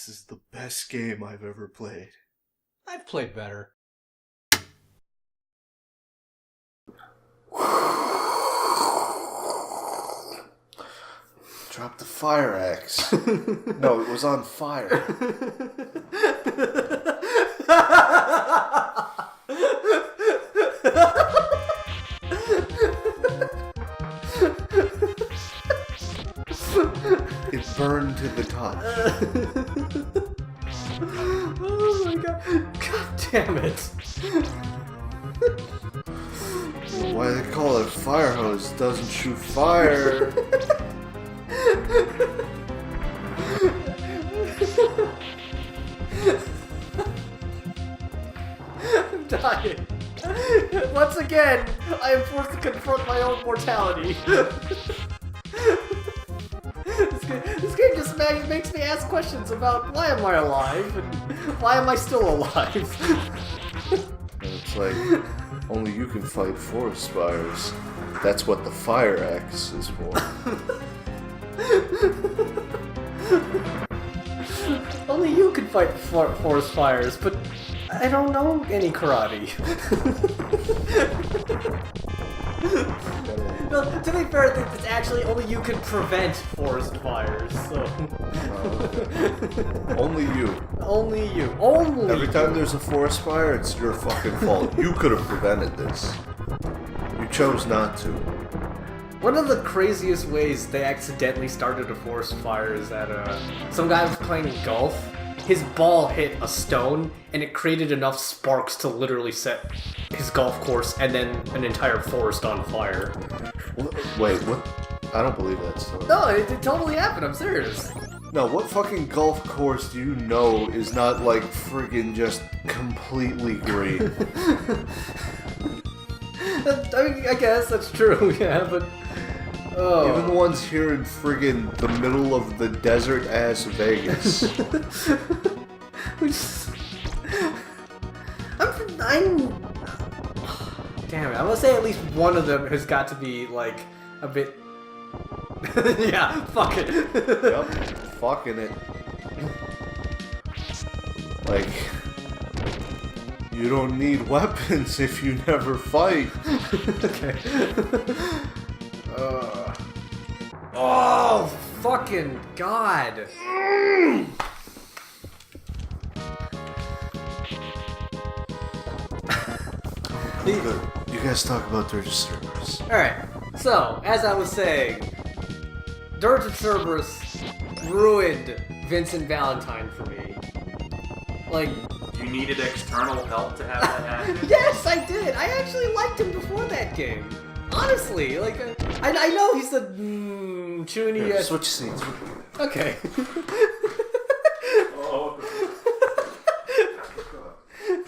This is the best game I've ever played. I've played better. Drop the fire axe. No, it was on fire. It burned to the touch. Oh my god. God damn it. Why they call it fire hose? It doesn't shoot fire. I'm dying. Once again, I am forced to confront my own mortality. This game just makes me ask questions about why am I alive and why am I still alive? It's like, only you can fight forest fires. That's what the fire axe is for. Only you can fight forest fires, but I don't know any karate. Well, to be fair, it's actually only you can prevent forest fires, so... Only you. Only you. Only Every time there's a forest fire, it's your fucking fault. You could have prevented this. You chose not to. One of the craziest ways they accidentally started a forest fire is that some guy was playing golf. His ball hit a stone, and it created enough sparks to literally set his golf course and then an entire forest on fire. Wait, what? I don't believe that story. No, it totally happened, I'm serious. No, what fucking golf course do you know is not, like, friggin' just completely green? I mean, I guess that's true, yeah, but... Oh. Even the ones here in friggin' the middle of the desert-ass Vegas. Damn it, I'm gonna say at least one of them has got to be, like, a bit... Yeah, fuck it. Yep, fucking it. Like, you don't need weapons if you never fight. Okay. Oh, fucking God. You guys talk about Dirge of Cerberus. Alright, so, as I was saying, Dirge of Cerberus ruined Vincent Valentine for me. Like... You needed external help to have that happen? Yes, I did! I actually liked him before that game. Honestly, like, I know he's the Chuny. Here, switch scenes. Okay. Oh.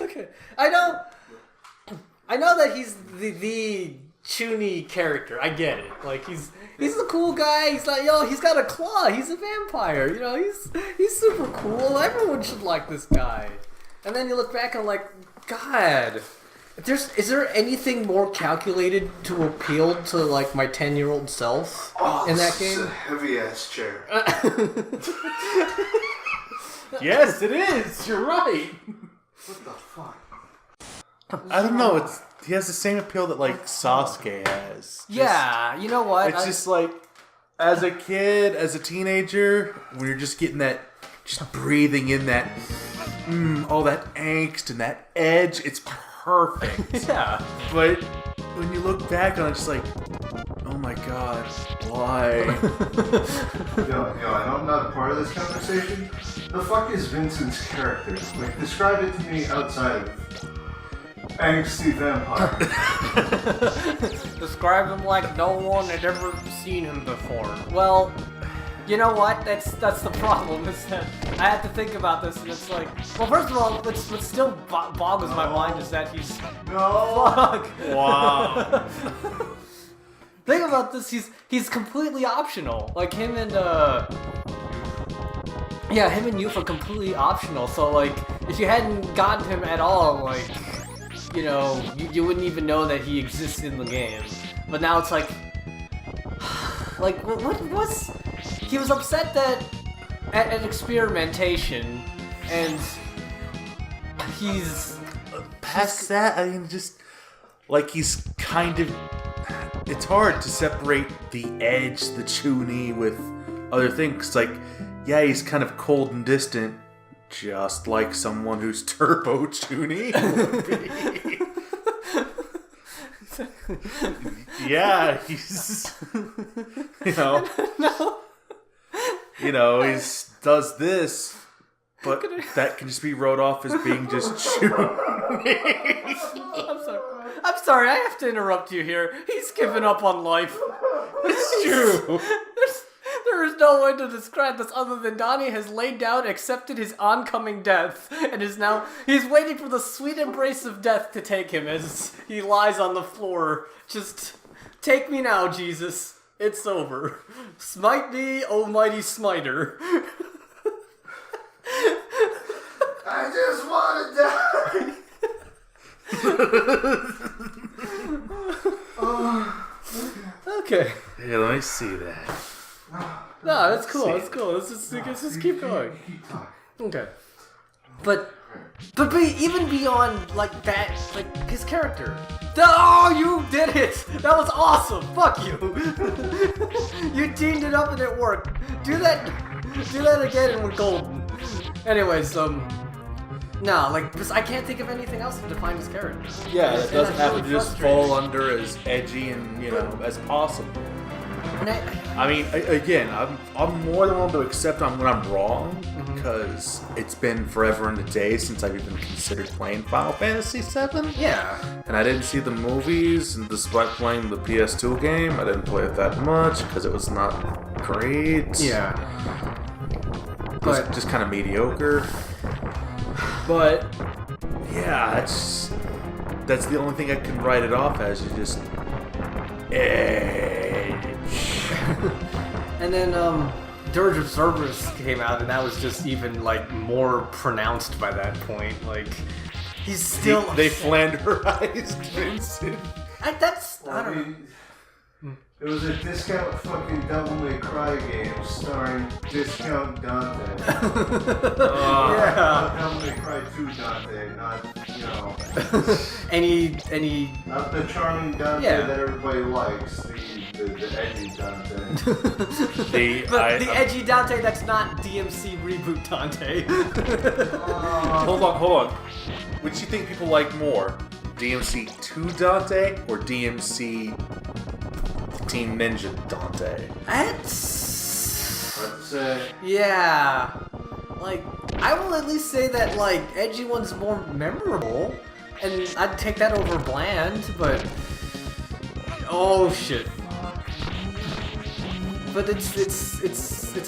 Okay. I know that he's the Chuny character. I get it. Like he's the cool guy. He's like, he's got a claw. He's a vampire. You know, he's super cool. Everyone should like this guy. And then you look back and like, God. Is there anything more calculated to appeal to like my 10-year-old self in that game? It's a heavy ass chair. Yes, it is. You're right. What the fuck? I don't know. He has the same appeal that like Sasuke has. Yeah, you know what? It's just like as a kid, as a teenager, when you're just getting that, just breathing in that, all that angst and that edge. It's perfect. Yeah. But when you look back on it, it's like, oh my god, why? Yo, I know I'm not a part of this conversation. The fuck is Vincent's character? Like, describe it to me outside of angsty vampire. Describe him like no one had ever seen him before. Well, you know what? That's the problem. Is that I have to think about this, and it's like, well, first of all, what still boggles my mind is that he's fuck. Wow. Think about this. He's completely optional. Like him and him and Youth are completely optional. So like, if you hadn't gotten him at all, like, you know, you wouldn't even know that he exists in the game. But now it's like what's... He was upset that at experimentation, and he's past that. I mean, just like he's kind of. It's hard to separate the Edge, the Chuny, with other things. Like, yeah, he's kind of cold and distant, just like someone who's Turbo Chuny would be. Yeah, he's, he's does this, but that can just be wrote off as being just Chuny. I'm sorry, I have to interrupt you here. He's given up on life. It's true. There is no way to describe this other than Donny has laid down, accepted his oncoming death, and he's waiting for the sweet embrace of death to take him as he lies on the floor. Just take me now, Jesus. It's over. Smite me, almighty smiter. I just want to die. Okay. Yeah, let me see that. No, that's cool. That's cool. Let's just keep going. Keep talking. Okay. But even beyond like that, like his character. Oh, you did it! That was awesome. Fuck you. You teamed it up and it worked. Do that again and we're golden. Anyways, no, like I can't think of anything else to define his character. Yeah, that doesn't have really to just fall under as edgy and as possible. And I mean, again, I'm more than willing to accept when I'm wrong, because it's been forever and a day since I've even considered playing Final Fantasy VII. yeah. And I didn't see the movies, and despite playing the PS2 game, I didn't play it that much because it was not great. Yeah. It was just kind of mediocre. But yeah, that's the only thing I can write it off as. Is just And then Dirge of Cerberus came out, and that was just even like more pronounced by that point. Like he's still they flanderized Vincent. I don't know. It was a discount fucking Devil May Cry game starring discount Dante. Yeah. Devil May Cry 2 Dante, not, Any not the charming Dante Yeah. that everybody likes, the edgy Dante. the edgy Dante that's not DMC reboot Dante. Hold on. Which do you think people like more? DMC 2 Dante or DMC Team Ninja Dante? That's yeah. Like I will at least say that like edgy one's more memorable, and I'd take that over bland. But oh shit. But it's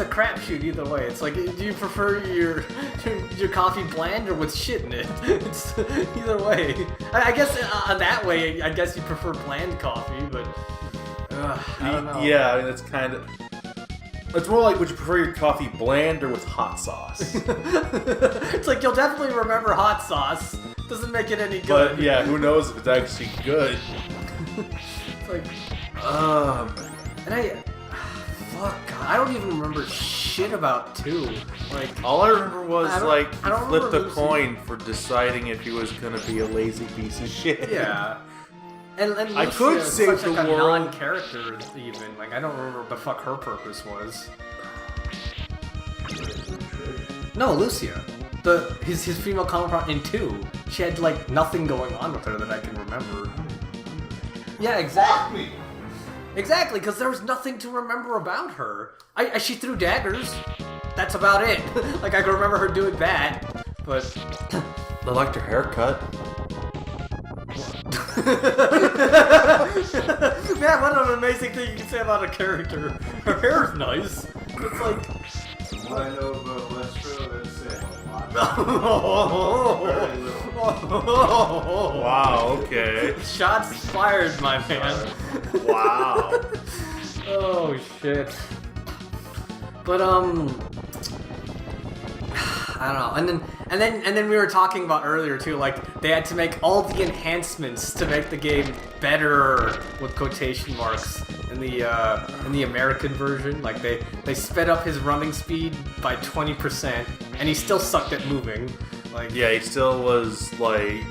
a crapshoot either way. It's like, do you prefer your coffee bland or with shit in it? It's either way. I guess that way, I guess you prefer bland coffee, but I don't know. Yeah, I mean that's kind of. It's more like, would you prefer your coffee bland or with hot sauce? It's like you'll definitely remember hot sauce. Doesn't make it any good. But yeah, who knows if it's actually good? It's like, and fuck, God, I don't even remember shit about 2. Like, all I remember was I like don't he flipped remember a coin for deciding if he was gonna be a lazy piece of shit. yeah. And I could Lucia is save such, the like, a world. non-character even. Like I don't remember what the fuck her purpose was. No, Lucia. His female counterpart in 2. She had like nothing going on with her that I can remember. Yeah, exactly. Exactly, because there was nothing to remember about her. She threw daggers. That's about it. Like I can remember her doing that, but I liked her haircut. Man, what an amazing thing you can say about a character. Her hair's nice. It's like What I know about Lestro, that's saying a lot. Very little. Wow. Okay. Shots fired, my man. Wow. Oh shit. But I don't know. And then we were talking about earlier too, like they had to make all the enhancements to make the game better with quotation marks. in the American version. Like they sped up his running speed by 20%, and he still sucked at moving. Like Yeah, he still was like.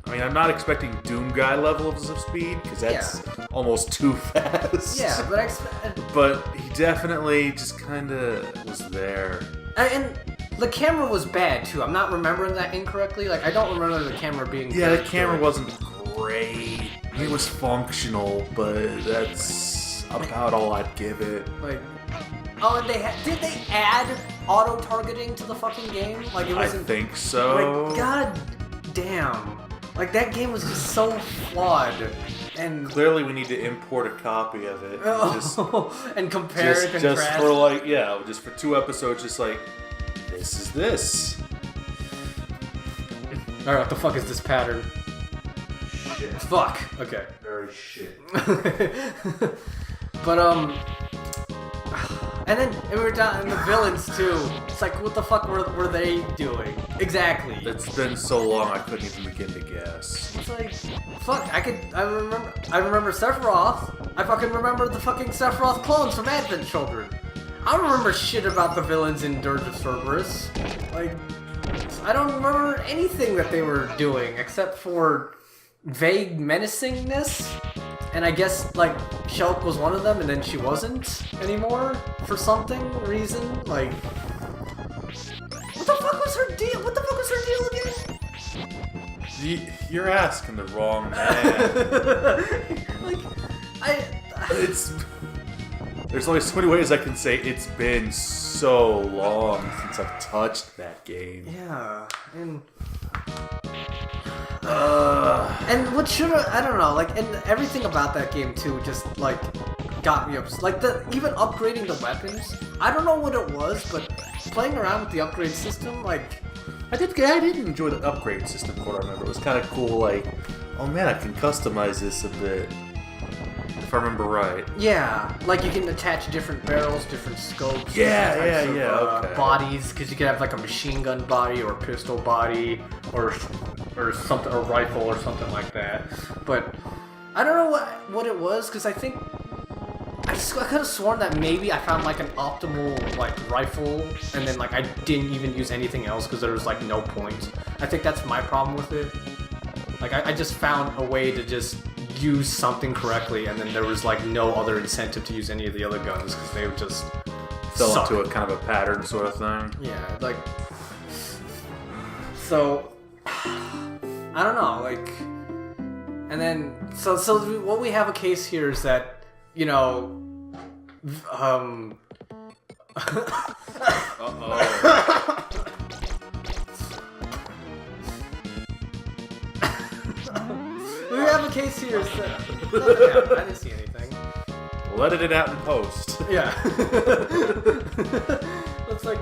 I mean, I'm not expecting Doom Guy levels of speed because that's almost too fast. Yeah, but he definitely just kind of was there. And the camera was bad too. I'm not remembering that incorrectly. Like I don't remember the camera being. Yeah, very the camera good. wasn't great. It was functional, but that's about all I'd give it. Like, oh, and did they add auto targeting to the fucking game? Like it I wasn't. think so. Like, god damn. Like that game was just so flawed. And Clearly, we need to import a copy of it. and compare and contrast. Just for like, just for 2 episodes, just like, this is this. Alright, what the fuck is this pattern? Shit. Fuck. Okay. Very shit. But and then we were down in the villains too. It's like, what the fuck were they doing? Exactly. It's been so long, I couldn't even begin to guess. It's like, fuck. I remember Sephiroth. I fucking remember the fucking Sephiroth clones from Advent Children. I don't remember shit about the villains in Dirge of Cerberus. Like, I don't remember anything that they were doing except for vague menacingness. And I guess, like, Shulk was one of them, and then she wasn't anymore for something reason. Like, what the fuck was her deal? What the fuck was her deal again? You're asking the wrong man. There's only so many ways I can say it's been so long since I've touched that game. Yeah, and what should I don't know, like, and everything about that game too just like got me up. Like even upgrading the weapons, I don't know what it was, but playing around with the upgrade system, like I did enjoy the upgrade system. What I remember, it was kind of cool. Like, oh man, I can customize this a bit. If I remember right. Yeah, like you can attach different barrels, different scopes, Yeah, different types of, okay. bodies, because you could have like a machine gun body or a pistol body or something, or rifle or something like that. But I don't know what it was, because I think I could have sworn that maybe I found like an optimal like rifle, and then like I didn't even use anything else because there was like no point. I think that's my problem with it. Like I just found a way to just use something correctly, and then there was like no other incentive to use any of the other guns because they would just Fell suck. into a kind of a pattern sort of thing. Yeah, like, so I don't know, like, and then so what we have a case here is that, you know, we have a case here is that I didn't see anything. We'll edit it out in post. Yeah. Looks like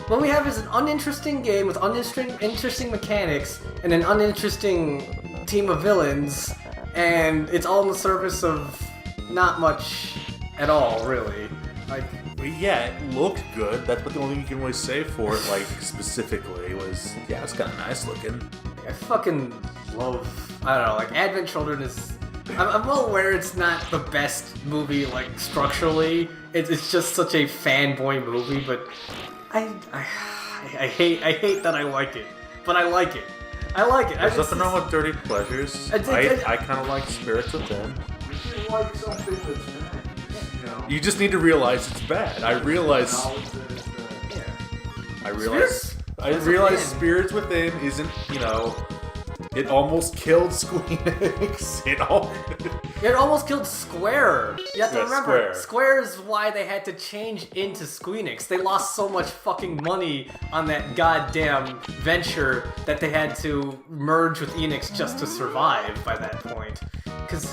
what we have is an uninteresting game with uninteresting mechanics and an uninteresting team of villains, and it's all in the service of not much at all, really. Like, Yeah, it looked good. That's what the only thing you can really say for it, like, specifically, was, yeah, it's kind of nice looking. I fucking love, I don't know, like, Advent Children is, I'm well aware it's not the best movie, like, structurally. It's just such a fanboy movie, but I hate that I like it. But I like it. I like it. There's nothing wrong with Dirty Pleasures. I kind of like Spirits Within. You like something that's bad, you know. You just need to realize it's bad. I realize Spirits Within isn't, you know, it almost killed Squeenix. It almost killed Square. You have to Yeah, remember, Square. Square is why they had to change into Squeenix. They lost so much fucking money on that goddamn venture that they had to merge with Enix just to survive by that point. Because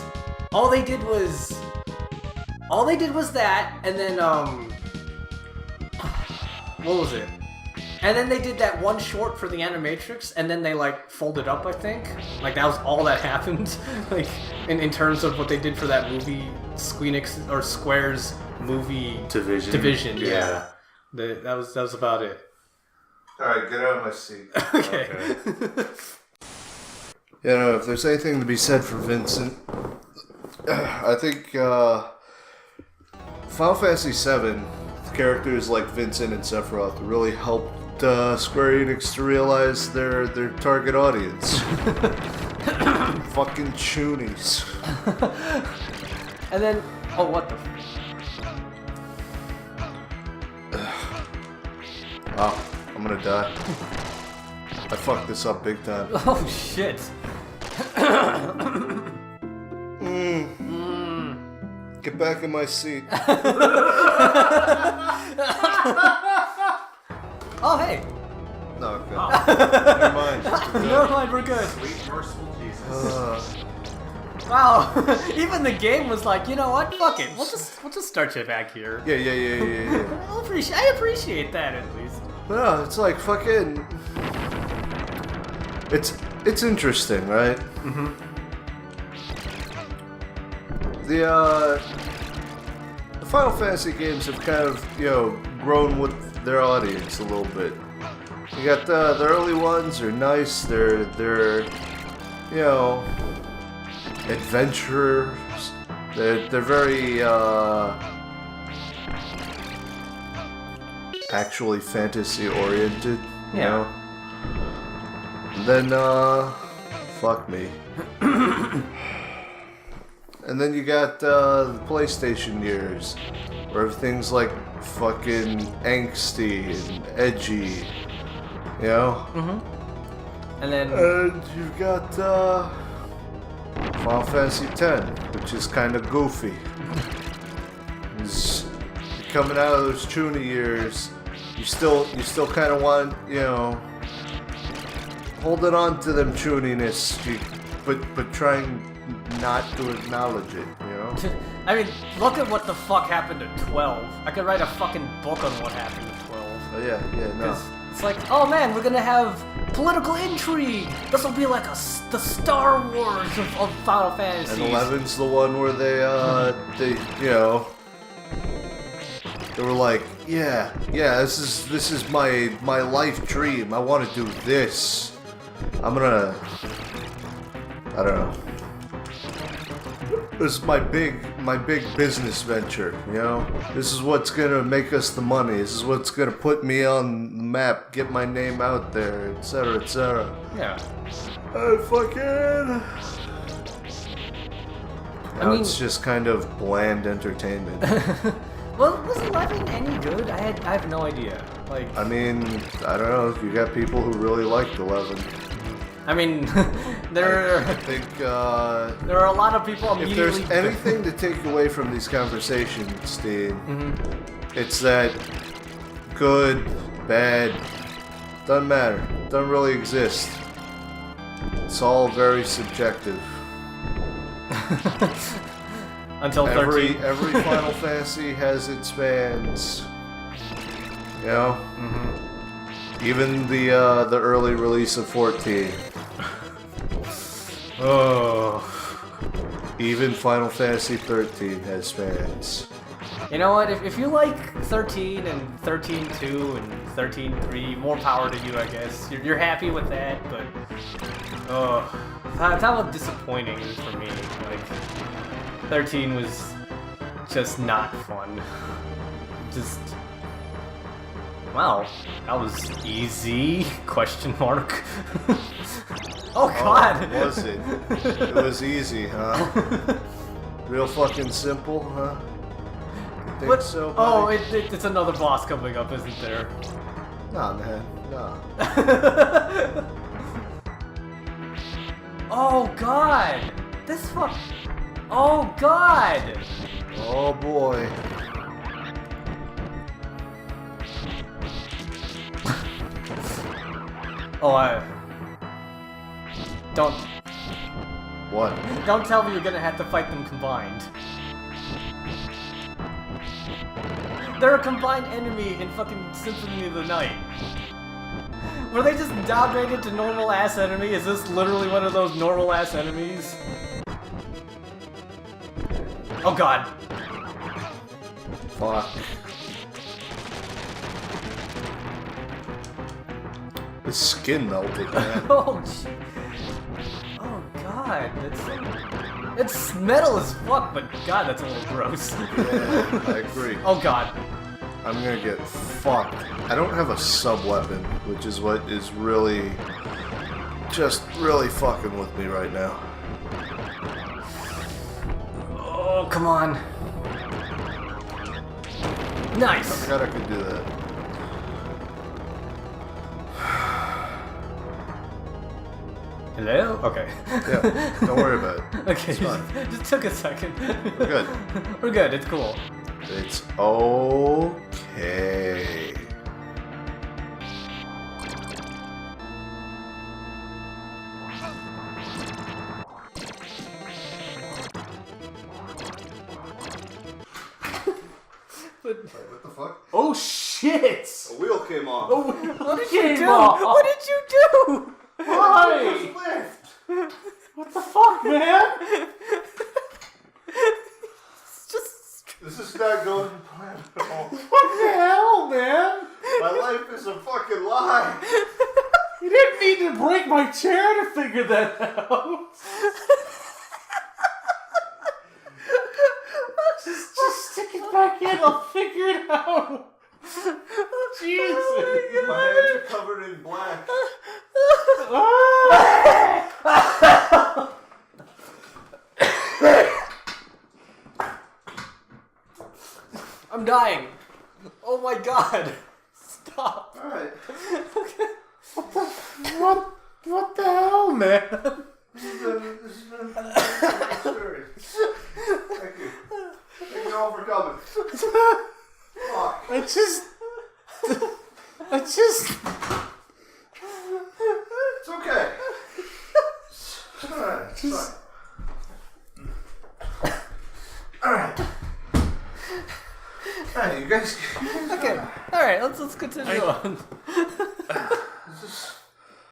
all they did was that, and then what was it? And then they did that one short for the Animatrix, and then they like folded up, I think. Like that was all that happened. Like in terms of what they did for that movie, Squeenix or Square's movie Division. Yeah. That was about it. Alright, get out of my seat. Okay. You know, if there's anything to be said for Vincent, I think Final Fantasy VII characters like Vincent and Sephiroth really helped Square Enix to realize their target audience. Fucking Chunies. And then, oh, what the? Wow, I'm gonna die. I fucked this up big time. Oh shit. Get back in my seat. Oh hey. No, okay. Never mind. Never mind, we're good. Sweet, merciful Jesus. Wow. Even the game was like, you know what? Fuck it. We'll just start you back here. Yeah. I appreciate that at least. No, it's like fucking. It's interesting, right? Mm-hmm. The Final Fantasy games have kind of, grown with their audience a little bit. You got the early ones are nice. They're adventurers. They're very actually fantasy oriented. You know? And then fuck me. And then you got the PlayStation years, where everything's like fucking angsty and edgy, you know? Mm-hmm. And then... And you've got Final Fantasy X, which is kind of goofy. It's coming out of those Chuni years, you still kind of want, holding on to them Chuniness, but trying not to acknowledge it, I mean, look at what the fuck happened at 12. I could write a fucking book on what happened at 12. Oh yeah, no. It's like, oh man, we're gonna have political intrigue. This will be like the Star Wars of Final Fantasy. And 11's the one where they were like, yeah, this is my life dream. I want to do this. I don't know. This is my big business venture, This is what's gonna make us the money. This is what's gonna put me on the map, get my name out there, etc., etc. Yeah. Now it's just kind of bland entertainment. Well, was 11 any good? I have no idea. Like, I mean, I don't know. You got people who really liked 11. I mean, I think there are a lot of people if immediately... there's anything to take away from these conversations, Dean, it's that good, bad, doesn't matter. Doesn't really exist. It's all very subjective. Until 13. Every Final Fantasy has its fans. Even the early release of 14. Oh. Even Final Fantasy 13 has fans. You know what? If you like 13 and 13.2 and 13.3, more power to you, I guess. You're happy with that, but that's how disappointing it is for me. Like, 13 was just not fun. Just... Wow, that was easy? Question mark. Oh god! Oh, was it? It was easy, huh? Real fucking simple, huh? You think so, buddy? It's another boss coming up, isn't there? Nah, man, nah. Oh god! This fuck... Oh god! Oh boy. Don't... What? Don't tell me you're gonna have to fight them combined. They're a combined enemy in fucking Symphony of the Night. Were they just downgraded to normal-ass enemy? Is this literally one of those normal-ass enemies? Oh god. Fuck. His skin melted, man. Oh, gee. Oh god, that's... It's metal as fuck, but God, that's a little gross. Yeah, I agree. Oh God. I'm gonna get fucked. I don't have a sub-weapon, which is what is really... just really fucking with me right now. Oh, come on. I Nice. forgot I could do that. Hello? Okay. Yeah, don't worry about it. Okay, It's fine. just took a second. We're good. We're good, it's cool. It's okay. What the fuck? Oh shit! A wheel came off. What did you Came do? off. What did you do? Why? Lift. What the fuck, man? It's just... This is not going to plan at all. What the hell, man? My life is a fucking lie. You didn't need to break my chair to figure that out. Just stick it back in. I'll figure it out. Jesus. My hands are covered in black. I'm dying. Oh my God. Stop. Alright. What the hell, man? This has been a story. Thank you. Thank you all for coming. Fuck. I just. It's okay. Alright, it's fine. Alright. Alright, you guys. Okay. All right. Let's continue on.